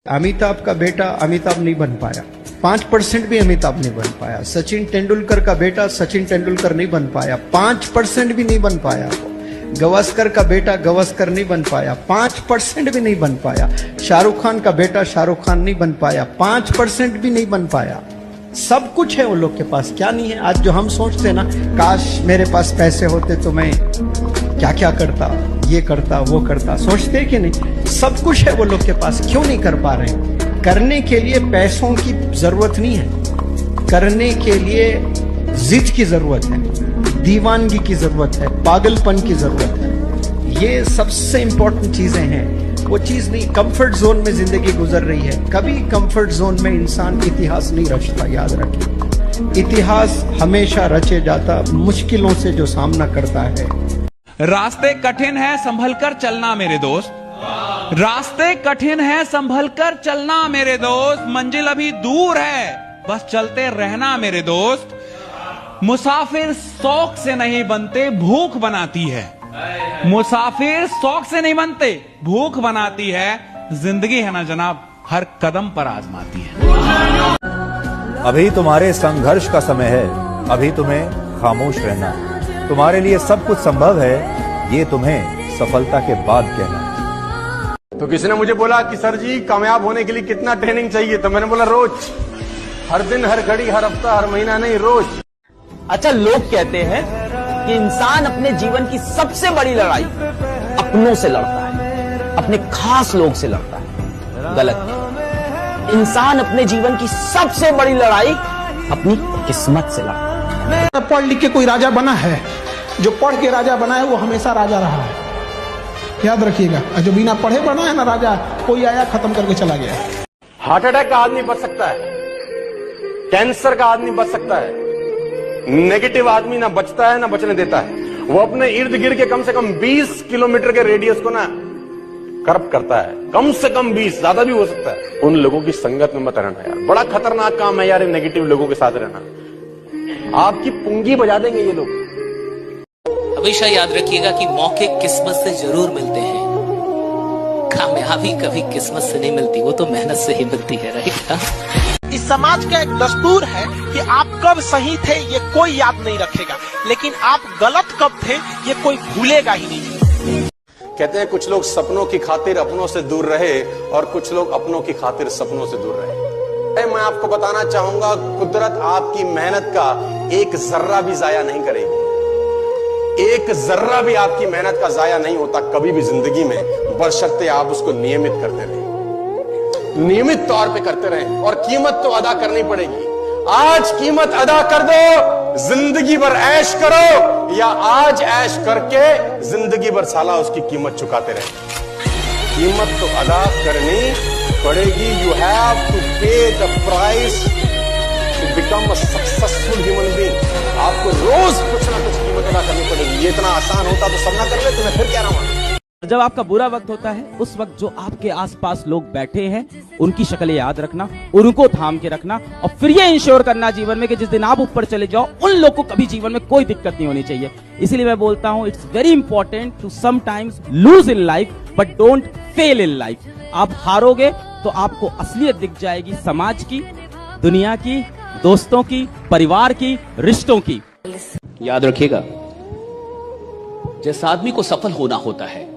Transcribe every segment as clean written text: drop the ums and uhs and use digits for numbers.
अमिताभ का बेटा अमिताभ नहीं बन पाया, 5% भी अमिताभ नहीं बन पाया। सचिन तेंदुलकर का बेटा सचिन तेंदुलकर नहीं बन पाया, 5% भी नहीं बन पाया। गावस्कर का बेटा गावस्कर नहीं बन पाया, 5% भी नहीं बन पाया। शाहरुख खान का बेटा शाहरुख खान नहीं बन पाया, 5% भी नहीं बन पाया। सब कुछ है उन लोग के पास, क्या नहीं है। आज जो हम सोचते हैं ना, काश मेरे पास पैसे होते तो मैं क्या क्या करता, ये करता वो करता, सोचते हैं कि नहीं। सब कुछ है वो लोग के पास, क्यों नहीं कर पा रहे हैं। करने के लिए पैसों की जरूरत नहीं है, करने के लिए जिद की जरूरत है, दीवानगी की जरूरत है, पागलपन की जरूरत है। ये सबसे इंपॉर्टेंट चीजें हैं। वो चीज नहीं, कंफर्ट जोन में जिंदगी गुजर रही है। कभी कंफर्ट जोन में इंसान इतिहास नहीं रचता, याद रखिए। इतिहास हमेशा रचे जाता मुश्किलों से जो सामना करता है। रास्ते कठिन है, संभल कर चलना मेरे दोस्त। रास्ते कठिन है, संभल कर चलना मेरे दोस्त। मंजिल अभी दूर है, बस चलते रहना मेरे दोस्त। मुसाफिर शौक से नहीं बनते, भूख बनाती है। मुसाफिर शौक से नहीं बनते, भूख बनाती है। जिंदगी है ना जनाब, हर कदम पर आजमाती है। अभी तुम्हारे संघर्ष का समय है, अभी तुम्हें खामोश रहना है। तुम्हारे लिए सब कुछ संभव है, ये तुम्हें सफलता के बाद कहना है। तो किसी ने मुझे बोला कि सर जी कामयाब होने के लिए कितना ट्रेनिंग चाहिए, तो मैंने बोला रोज, हर दिन, हर घड़ी, हर हफ्ता, हर महीना नहीं, रोज। अच्छा, लोग कहते हैं कि इंसान अपने जीवन की सबसे बड़ी लड़ाई अपनों से लड़ता है, अपने खास लोग से लड़ता है। गलत है। इंसान अपने जीवन की सबसे बड़ी लड़ाई अपनी किस्मत से लड़ता है। पढ़ लिख के कोई राजा बना है, जो पढ़ के राजा बना है वो हमेशा राजा रहा है, याद रखिएगा। जो बिना पढ़े बना है ना राजा, कोई आया खत्म करके चला गया। हार्ट अटैक का आदमी बच सकता है, कैंसर का आदमी बच सकता है, नेगेटिव आदमी ना बचता है ना बचने देता है। वो अपने इर्द गिर्द के कम से कम 20 किलोमीटर के रेडियस को ना करप्ट करता है, कम से कम 20, ज्यादा भी हो सकता है। उन लोगों की संगत में मत रहना यार, बड़ा खतरनाक काम है यार, नेगेटिव लोगों के साथ रहना। आपकी पूंगी बजा देंगे ये लोग। हमेशा याद रखिएगा कि मौके किस्मत से जरूर मिलते हैं, कामयाबी कभी किस्मत से नहीं मिलती, वो तो मेहनत से ही मिलती है। राइट। इस समाज का एक दस्तूर है कि आप कब सही थे ये कोई याद नहीं रखेगा, लेकिन आप गलत कब थे ये कोई भूलेगा ही नहीं। कहते हैं कुछ लोग सपनों की खातिर अपनों से दूर रहे और कुछ लोग अपनों की खातिर सपनों से दूर रहे। मैं आपको बताना चाहूंगा, कुदरत आपकी मेहनत का एक जर्रा भी जाया नहीं करेगी। एक जर्रा भी आपकी मेहनत का जाया नहीं होता कभी भी जिंदगी में, बशर्ते आप उसको नियमित करते रहें, नियमित तौर पे करते रहें। और कीमत तो अदा करनी पड़ेगी। आज कीमत अदा कर दो, जिंदगी भर ऐश करो, या आज ऐश करके जिंदगी भर साला उसकी कीमत चुकाते रहे। कीमत तो अदा करनी पड़ेगी। You have to pay the price to become a successful human being. आपको रोज कुछ ना कुछ कीमत अदा करनी पड़ेगी। ये इतना आसान होता तो सब ना कर लेते, मैं फिर कह रहा हूं। जब आपका बुरा वक्त होता है, उस वक्त जो आपके आसपास लोग बैठे हैं, उनकी शक्लें याद रखना, उनको थाम के रखना, और फिर ये इंश्योर करना जीवन में कि जिस दिन आप ऊपर चले जाओ, उन लोग को कभी जीवन में कोई दिक्कत नहीं होनी चाहिए। इसीलिए मैं बोलता हूं, it's very important to sometimes lose in life but don't fail in life. आप हारोगे तो आपको असलियत दिख जाएगी, समाज की, दुनिया की, दोस्तों की, परिवार की, रिश्तों की। याद रखिएगा, जिस आदमी को सफल होना होता है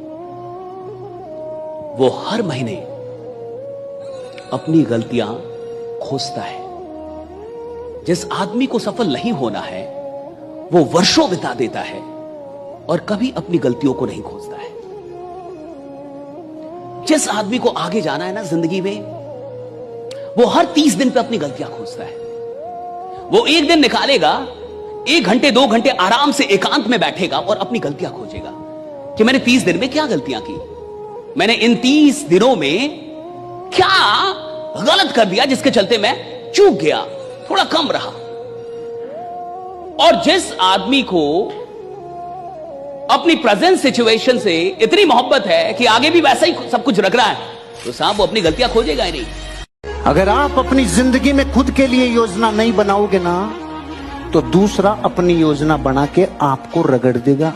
वो हर महीने अपनी गलतियां खोजता है। जिस आदमी को सफल नहीं होना है वो वर्षों बिता देता है और कभी अपनी गलतियों को नहीं खोजता है। जिस आदमी को आगे जाना है ना जिंदगी में, वो हर 30 दिन पे अपनी गलतियां खोजता है। वो एक दिन निकालेगा, 1 घंटे 2 घंटे आराम से एकांत में बैठेगा और अपनी गलतियां खोजेगा कि मैंने 30 दिन में क्या गलतियां की, मैंने इन 30 दिनों में क्या गलत कर दिया जिसके चलते मैं चूक गया, थोड़ा कम रहा। और जिस आदमी को अपनी प्रेजेंट सिचुएशन से इतनी मोहब्बत है कि आगे भी वैसा ही सब कुछ रख रहा है, तो साहब वो अपनी गलतियां खोजेगा ही नहीं। अगर आप अपनी जिंदगी में खुद के लिए योजना नहीं बनाओगे ना, तो दूसरा अपनी योजना बना के आपको रगड़ देगा।